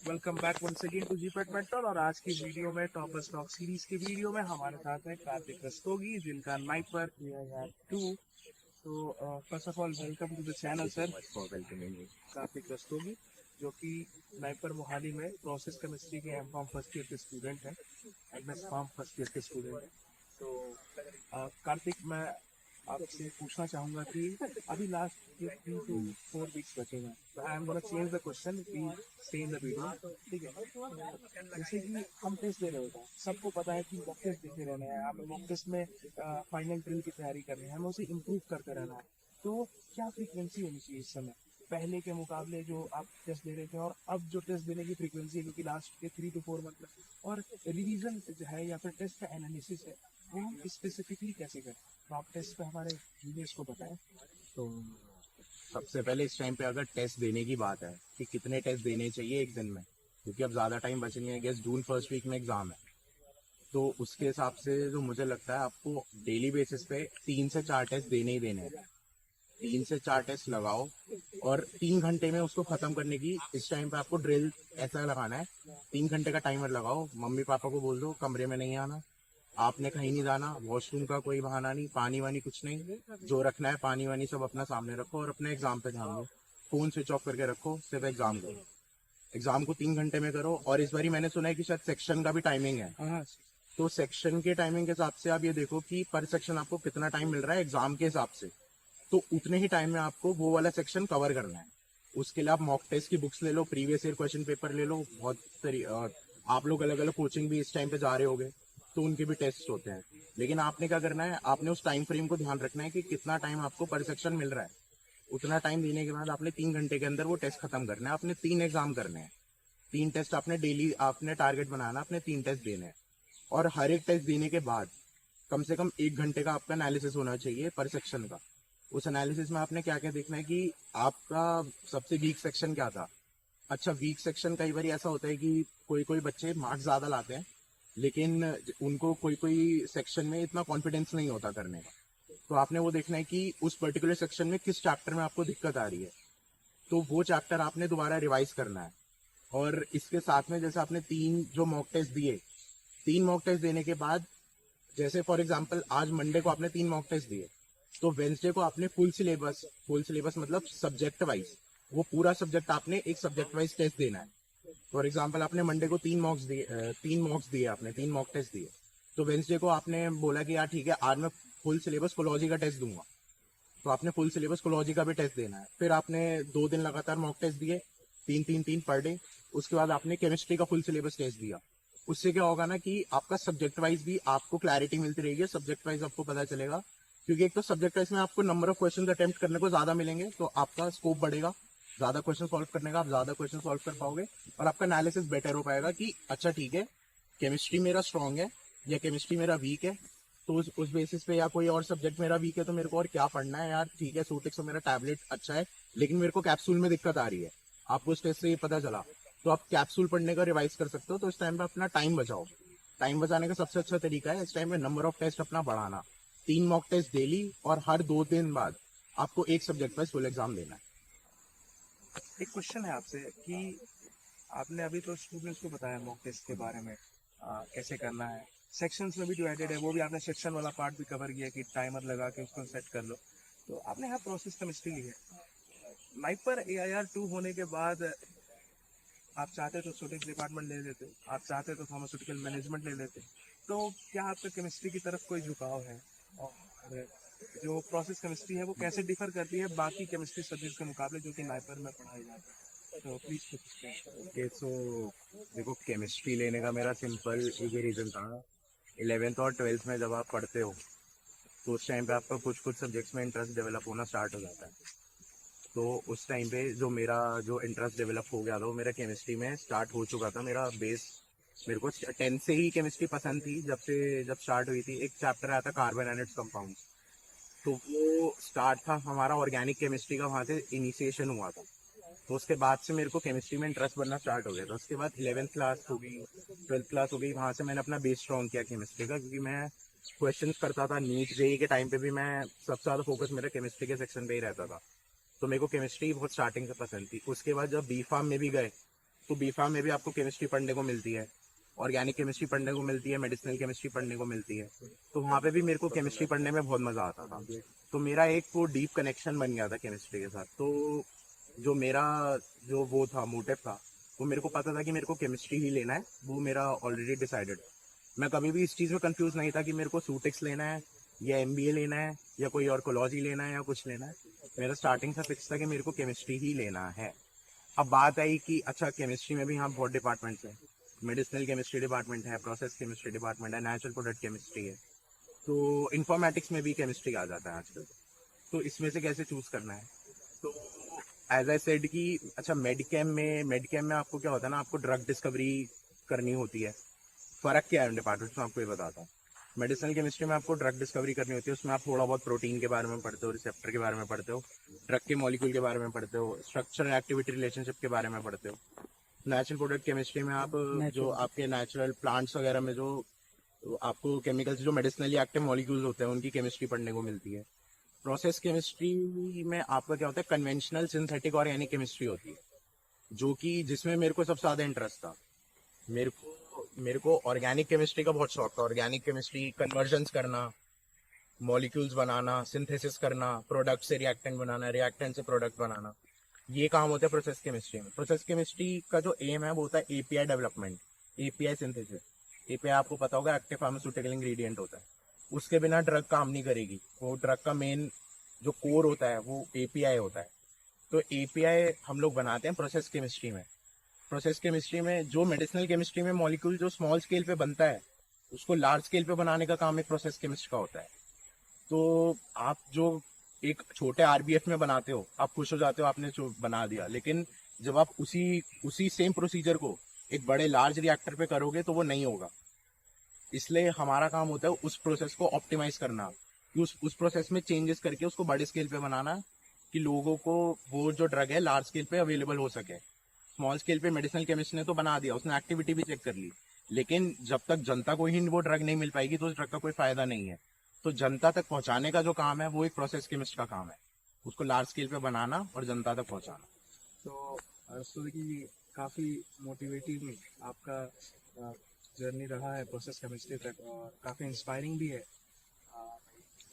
Welcome back once again to GPAT mentor. और आज की वीडियो में टॉपर्स टॉक सीरीज की वीडियो में हमारे साथ है कार्तिक रस्तोगी, जिनका नाइपर टू। तो first of all welcome to the channel sir. For welcoming Kartik Rastogi, जो कि नाइपर मोहाली में प्रोसेस केमिस्ट्री के एम फॉर्म फर्स्ट ईयर के स्टूडेंट हैं, एमएस फॉर्म फर्स्ट ईयर के स्टूडेंट हैं। तो कार्तिक, मैं आपसे पूछना चाहूंगा कि अभी लास्ट 3 to 4 वीक्स बचे हैं, तो I am gonna change the question, please stay in the video. ठीक है, जैसे कि हम टेस्ट दे रहे होते हैं, सबको पता है कि मॉक टेस्ट देते रहना है, हमें मॉक टेस्ट में फाइनल ड्रिल की तैयारी करनी है, हमें उसे इम्प्रूव करते रहना है। तो क्या फ्रीक्वेंसी होनी चाहिए इस समय पहले के मुकाबले जो आप टेस्ट दे रहे थे, और अब जो टेस्ट देने की फ्रीक्वेंसी है, क्योंकि लास्ट के 3 to 4 मंथ में, और रिवीजन जो है या फिर टेस्ट का एनालिसिस है, वो हम स्पेसिफिकली कैसे करें? तो आप टेस्ट पे हमारे जूनियर्स को बताएं। तो सबसे पहले इस टाइम पे अगर टेस्ट देने की बात है कि कितने टेस्ट देने चाहिए एक दिन में, क्योंकि अब ज़्यादा टाइम बच नहीं है, गेस जून फर्स्ट वीक में एग्ज़ाम है। तो उसके हिसाब से जो मुझे लगता है, आपको डेली बेसिस पे 3 से 4 टेस्ट देने ही देने हैं। 3 से 4 टेस्ट लगाओ और 3 घंटे में उसको ख़त्म करने की इस टाइम पे आपको ड्रिल ऐसा लगाना है। 3 घंटे का टाइमर लगाओ, मम्मी पापा को बोल दो कमरे में नहीं आना, आपने कहीं नहीं जाना, वॉशरूम का कोई बहाना नहीं, पानी वानी कुछ नहीं, जो रखना है पानी वानी सब अपना सामने रखो और अपने एग्जाम पे ध्यान दो। फोन स्विच ऑफ करके रखो, सिर्फ एग्जाम करो। एग्जाम को 3 घंटे में करो। और इस बारी मैंने सुना है कि शायद सेक्शन का भी टाइमिंग है, हाँ, तो सेक्शन के टाइमिंग के हिसाब से आप ये देखो कि पर सेक्शन आपको कितना टाइम मिल रहा है एग्जाम के हिसाब से, तो उतने ही टाइम में आपको वो वाला सेक्शन कवर करना है। उसके लिए आप मॉक टेस्ट की बुक्स ले लो, प्रीवियस ईयर क्वेश्चन पेपर ले लो, आप लोग अलग अलग कोचिंग भी इस टाइम पे जा रहे होगे, तो उनके भी टेस्ट होते हैं। लेकिन आपने क्या करना है, आपने उस टाइम फ्रेम को ध्यान रखना है कि कितना टाइम आपको पर सेक्शन मिल रहा है। उतना टाइम देने के बाद आपने 3 घंटे के अंदर वो टेस्ट खत्म करना है। आपने 3 एग्जाम करने हैं, 3 टेस्ट आपने डेली, आपने टारगेट बनाना, आपने 3 टेस्ट देने हैं। और हर एक टेस्ट देने के बाद कम से कम 1 घंटे का आपका एनालिसिस होना चाहिए पर सेक्शन का। उस एनालिसिस में आपने क्या क्या देखना है कि आपका सबसे वीक सेक्शन क्या था। अच्छा, वीक सेक्शन कई बार ऐसा होता है कि कोई कोई बच्चे मार्क्स ज़्यादा लाते हैं, लेकिन उनको कोई कोई सेक्शन में इतना कॉन्फिडेंस नहीं होता करने का। तो आपने वो देखना है कि उस पर्टिकुलर सेक्शन में किस चैप्टर में आपको दिक्कत आ रही है, तो वो चैप्टर आपने दोबारा रिवाइज करना है। और इसके साथ में जैसे आपने 3 जो मॉक टेस्ट दिए, 3 मॉक टेस्ट देने के बाद, जैसे फॉर एग्जाम्पल आज मंडे को आपने 3 मॉक टेस्ट दिए, तो वेंसडे को आपने फुल सिलेबस मतलब सब्जेक्ट वाइज, वो पूरा सब्जेक्ट आपने एक सब्जेक्ट वाइज टेस्ट देना है। फॉर एग्जाम्पल आपने मंडे को 3 मॉक्स दिए आपने 3 मॉक टेस्ट दिए, तो वेंसडे को आपने बोला कि यार ठीक है, आज मैं फुल सिलेबस कोलॉजी का टेस्ट दूंगा, तो आपने फुल सिलेबस कोलॉजी का भी टेस्ट देना है। फिर आपने 2 दिन लगातार मॉक टेस्ट दिए, 3 3 3 पर डे। उसके बाद आपने केमिस्ट्री का फुल सिलेबस टेस्ट दिया। उससे क्या होगा ना कि आपका सब्जेक्ट वाइज भी आपको क्लैरिटी मिलती रहेगी, सब्जेक्ट वाइज आपको पता चलेगा। क्योंकि एक तो सब्जेक्ट वाइज में आपको नंबर ऑफ क्वेश्चन अटेम्प्ट करने को ज्यादा मिलेंगे, तो आपका स्कोप बढ़ेगा ज्यादा क्वेश्चन सॉल्व करने का, आप ज्यादा क्वेश्चन सॉल्व कर पाओगे और आपका एनालिसिस बेटर हो पाएगा कि अच्छा ठीक है, केमिस्ट्री मेरा स्ट्रांग है या केमिस्ट्री मेरा वीक है, तो उस बेसिस पे, या कोई और सब्जेक्ट मेरा वीक है तो मेरे को और क्या पढ़ना है यार। ठीक है, सूटेक्स तो मेरा टैबलेट अच्छा है, लेकिन मेरे को कैप्सूल में दिक्कत आ रही है, आपको इस टेस्ट से ये पता चला, तो आप कैप्सूल पढ़ने का रिवाइज कर सकते हो। तो इस टाइम पे अपना टाइम बचाओ। टाइम बचाने का सबसे अच्छा तरीका है इस टाइम में नंबर ऑफ टेस्ट अपना बढ़ाना। 3 मॉक टेस्ट डेली, और हर 2 दिन बाद आपको एक सब्जेक्ट पर फुल एग्जाम देना है। एक क्वेश्चन है आपसे कि आपने अभी तो स्टूडेंट्स को बताया मॉक टेस्ट के बारे में, कैसे करना है, सेक्शंस में भी डिवाइडेड है, वो भी आपने सेक्शन वाला पार्ट भी कवर किया कि टाइमर लगा के उसको सेट कर लो। तो आपने यहाँ प्रोसेस केमिस्ट्री ली है, नाइपर AIR 2 होने के बाद आप चाहते तो स्टूडेंट्स डिपार्टमेंट ले लेते, आप चाहते तो फार्मास्यूटिकल मैनेजमेंट ले लेते, तो क्या आपका केमिस्ट्री की तरफ कोई झुकाव है? और जो प्रोसेस केमिस्ट्री है वो कैसे डिफर करती है बाकी केमिस्ट्री सब्जेक्ट के मुकाबले जो कि नाइपर में पढ़ाई जाती है? तो प्लीज कुछ explain ओके, सो देखो, केमिस्ट्री लेने का मेरा सिंपल एक ही रीज़न था। 11th और 12th में जब आप पढ़ते हो, तो उस टाइम पे आपका कुछ कुछ सब्जेक्ट्स में इंटरेस्ट डेवलप होना स्टार्ट हो जाता है। तो उस टाइम पे जो इंटरेस्ट डेवलप हो गया था, वो मेरा केमिस्ट्री में स्टार्ट हो चुका था। मेरा बेस, मेरे को 10th से ही केमिस्ट्री पसंद थी। जब स्टार्ट हुई थी, एक चैप्टर आया था कार्बन एंड इट्स कंपाउंड, तो वो स्टार्ट था हमारा ऑर्गेनिक केमिस्ट्री का, वहाँ से इनिशिएशन हुआ था। तो उसके बाद से मेरे को केमिस्ट्री में इंटरेस्ट बनना स्टार्ट हो गया था। उसके बाद 11th क्लास हो गई, 12th क्लास हो गई, वहाँ से मैंने अपना बेस स्ट्रॉन्ग किया केमिस्ट्री का, क्योंकि मैं क्वेश्चंस करता था। नीट जेई के टाइम पे भी मैं सबसे ज़्यादा फोकस मेरा केमिस्ट्री के सेक्शन पे ही रहता था। तो मेरे को केमिस्ट्री बहुत स्टार्टिंग से पसंद थी। उसके बाद जब बी फार्म में भी गए, तो बी फार्म में भी आपको केमिस्ट्री पढ़ने को मिलती है, ऑर्गेनिक केमिस्ट्री पढ़ने को मिलती है, मेडिसिनल केमिस्ट्री पढ़ने को मिलती है। तो वहाँ पे भी मेरे को केमिस्ट्री पढ़ने में बहुत मज़ा आता था। तो मेरा एक वो डीप कनेक्शन बन गया था केमिस्ट्री के साथ। तो जो मेरा जो वो था मोटिव था, वो मेरे को पता था कि मेरे को केमिस्ट्री ही लेना है, वो मेरा ऑलरेडी डिसाइडेड। मैं कभी भी इस चीज़ में कंफ्यूज नहीं था कि मेरे को सूटेक्स लेना है या एमबीए लेना है या कोई और कोलॉजी लेना है या कुछ लेना है। मेरा स्टार्टिंग से फिक्स था कि मेरे को केमिस्ट्री ही लेना है। अब बात आई कि अच्छा केमिस्ट्री में भी यहाँ बहुत डिपार्टमेंट्स हैं। मेडिसिनल केमिस्ट्री डिपार्टमेंट है, प्रोसेस केमिस्ट्री डिपार्टमेंट है, नेचुरल प्रोडक्ट केमिस्ट्री है, तो इन्फॉर्मेटिक्स में भी केमिस्ट्री आ जाता है आजकल। तो इसमें से कैसे चूज करना है? तो एज आई सेड कि अच्छा मेडिकेम में आपको क्या होता है ना, आपको ड्रग डिस्कवरी करनी होती है। फर्क क्या है उन डिपार्टमेंट्स में आपको ये बताता हूँ। मेडिसिनल केमिस्ट्री में आपको ड्रग डिस्कवरी करनी होती है, उसमें आप थोड़ा बहुत प्रोटीन के बारे में पढ़ते हो, रिसेप्टर के बारे में पढ़ते हो, ड्रग के मॉलिक्यूल के बारे में पढ़ते हो, स्ट्रक्चर एक्टिविटी रिलेशनशिप के बारे में पढ़ते हो। नेचुरल प्रोडक्ट केमिस्ट्री में आप जो आपके नेचुरल प्लांट्स वगैरह में जो आपको केमिकल्स जो मेडिसिनली एक्टिव मॉलिक्यूल्स होते हैं उनकी केमिस्ट्री पढ़ने को मिलती है। प्रोसेस केमिस्ट्री में आपका क्या होता है, कन्वेंशनल सिंथेटिक ऑर्गेनिक केमिस्ट्री होती है, जो कि जिसमें मेरे को सबसे ज्यादा इंटरेस्ट था। मेरे को ऑर्गेनिक केमिस्ट्री का बहुत शौक था। ऑर्गेनिक केमिस्ट्री, कन्वर्जन्स करना, मॉलिक्यूल्स बनाना, सिंथेसिस करना, प्रोडक्ट से रिएक्टेंट बनाना, रिएक्टेंट से प्रोडक्ट बनाना, ये काम होता है प्रोसेस केमिस्ट्री में। प्रोसेस केमिस्ट्री का जो एम है वो होता है API development, API synthesis. API आपको पता होगा एक्टिव फार्मास्यूटिकल इंग्रेडिएंट होता है, उसके बिना ड्रग काम नहीं करेगी। वो ड्रग का मेन जो कोर होता है वो एपीआई होता है। तो एपीआई हम लोग बनाते हैं प्रोसेस केमिस्ट्री में। प्रोसेस केमिस्ट्री में जो मेडिसिनल केमिस्ट्री में मॉलिक्यूल जो स्मॉल स्केल पे बनता है, उसको लार्ज स्केल पे बनाने का काम एक प्रोसेस केमिस्ट का होता है। तो आप जो एक छोटे आरबीएफ में बनाते हो, आप खुश हो जाते हो आपने जो बना दिया, लेकिन जब आप उसी सेम प्रोसीजर को एक बड़े लार्ज रिएक्टर पे करोगे तो वो नहीं होगा। इसलिए हमारा काम होता है उस प्रोसेस को ऑप्टिमाइज करना, कि उस प्रोसेस में चेंजेस करके उसको बड़े स्केल पे बनाना, कि लोगों को वो जो ड्रग है लार्ज स्केल पे अवेलेबल हो सके। स्मॉल स्केल पे मेडिसिनल केमिस्ट ने तो बना दिया, उसने एक्टिविटी भी चेक कर ली, लेकिन जब तक जनता को ही वो ड्रग नहीं मिल पाएगी तो उस ड्रग का कोई फायदा नहीं है। तो जनता तक पहुंचाने का जो काम है वो एक प्रोसेस केमिस्ट का काम है, उसको लार्ज स्केल पे बनाना और जनता तक पहुंचाना। तो देखिए काफ़ी मोटिवेटिव आपका जर्नी रहा है प्रोसेस केमिस्ट्री तक, और काफ़ी इंस्पायरिंग भी है।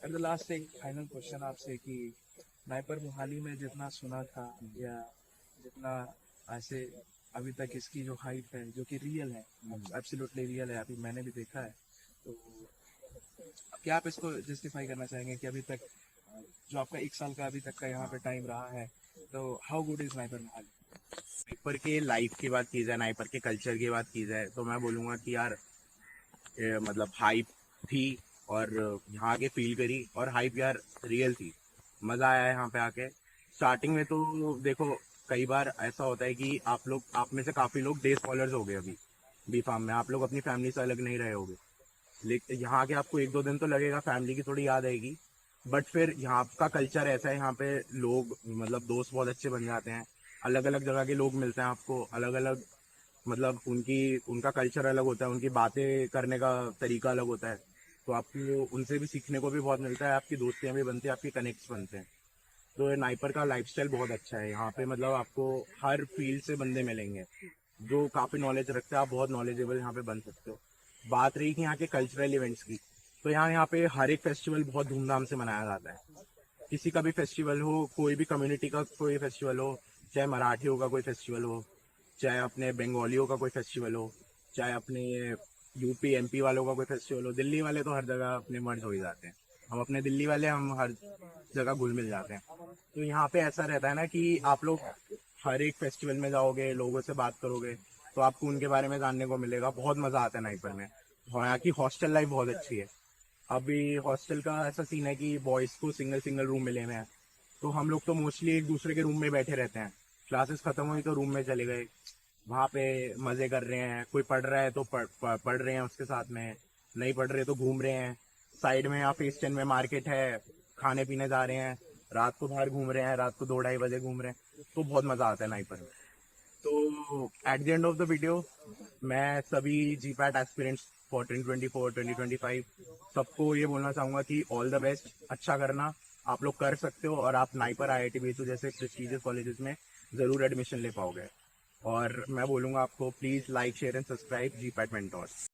एट द लास्ट एक फाइनल क्वेश्चन आपसे कि नाइपर मोहाली में जितना सुना था या जितना ऐसे अभी तक इसकी जो हाइप है जो कि रियल है, एब्सोल्युटली रियल है, अभी मैंने भी देखा है, तो क्या आप इसको जस्टिफाई करना चाहेंगे कि अभी तक जो आपका 1 साल का अभी तक का यहाँ पे टाइम रहा है, तो how good is NIPER Mohali? NIPER के लाइफ की बात की जाए, नाइपर के कल्चर की बात की जाए, तो मैं बोलूँगा कि यार मतलब हाइप थी, और यहाँ के फील करी, और हाइप यार रियल थी। मज़ा आया यहाँ पे आके। स्टार्टिंग में तो देखो कई बार ऐसा होता है कि आप में से काफ़ी लोग डे स्कॉलर्स हो गए अभी बी फार्म में, आप लोग अपनी फैमिली से अलग नहीं रहे होगे, लेकिन यहाँ के आपको 1-2 दिन तो लगेगा, फैमिली की थोड़ी याद आएगी। बट फिर यहाँ का कल्चर ऐसा है, यहाँ पे लोग मतलब दोस्त बहुत अच्छे बन जाते हैं, अलग अलग जगह के लोग मिलते हैं आपको, अलग अलग मतलब उनका कल्चर अलग होता है, उनकी बातें करने का तरीका अलग होता है, तो आपको उनसे भी सीखने को भी बहुत मिलता है, आपकी दोस्तियाँ भी बनती हैं, आपके कनेक्ट्स बनते हैं। तो ये नाइपर का लाइफस्टाइल बहुत अच्छा है यहाँ पे, मतलब आपको हर फील्ड से बंदे मिलेंगे जो काफ़ी नॉलेज रखते हैं, आप बहुत नॉलेजेबल यहाँ पे बन सकते हो। बात रही कि यहाँ के कल्चरल इवेंट्स की, तो यहाँ पे हर एक फेस्टिवल बहुत धूमधाम से मनाया जाता है। किसी का भी फेस्टिवल हो, कोई भी कम्युनिटी का कोई फेस्टिवल हो, चाहे मराठियों का कोई फेस्टिवल हो, चाहे अपने बंगालियों का कोई फेस्टिवल हो, चाहे अपने यूपी एमपी वालों का कोई फेस्टिवल हो, दिल्ली वाले तो हर जगह अपने मर्ज हो ही जाते हैं, हम अपने दिल्ली वाले हम हर जगह घुल मिल जाते हैं। तो यहाँ पे ऐसा रहता है ना कि आप लोग हर एक फेस्टिवल में जाओगे, लोगों से बात करोगे, तो आपको उनके बारे में जानने को मिलेगा, बहुत मज़ा आता है नाइपर में। यहाँ की हॉस्टल लाइफ बहुत अच्छी है। अभी हॉस्टल का ऐसा सीन है कि बॉयज़ को सिंगल सिंगल रूम मिले हुए हैं, तो हम लोग तो मोस्टली एक दूसरे के रूम में बैठे रहते हैं, क्लासेस खत्म हुई तो रूम में चले गए, वहाँ पे मज़े कर रहे हैं, कोई पढ़ रहा है तो पढ़ रहे हैं उसके साथ में, नहीं पढ़ रहे तो घूम रहे हैं, साइड में यहाँ फेस 10 में मार्केट है, खाने पीने जा रहे हैं, रात को बाहर घूम रहे हैं, रात को 2-2:30 बजे घूम रहे हैं। तो बहुत मजा आता है नाइपर में। तो at the end of the video मैं सभी जीपैट एस्पिरेंट्स फॉर 2024 2025 सबको ये बोलना चाहूंगा कि ऑल द बेस्ट, अच्छा करना, आप लोग कर सकते हो और आप नाइपर IIT BSU जैसे प्रेस्टीजियस कॉलेजेस में जरूर एडमिशन ले पाओगे। और मैं बोलूंगा आपको please like share and subscribe GPAT mentors.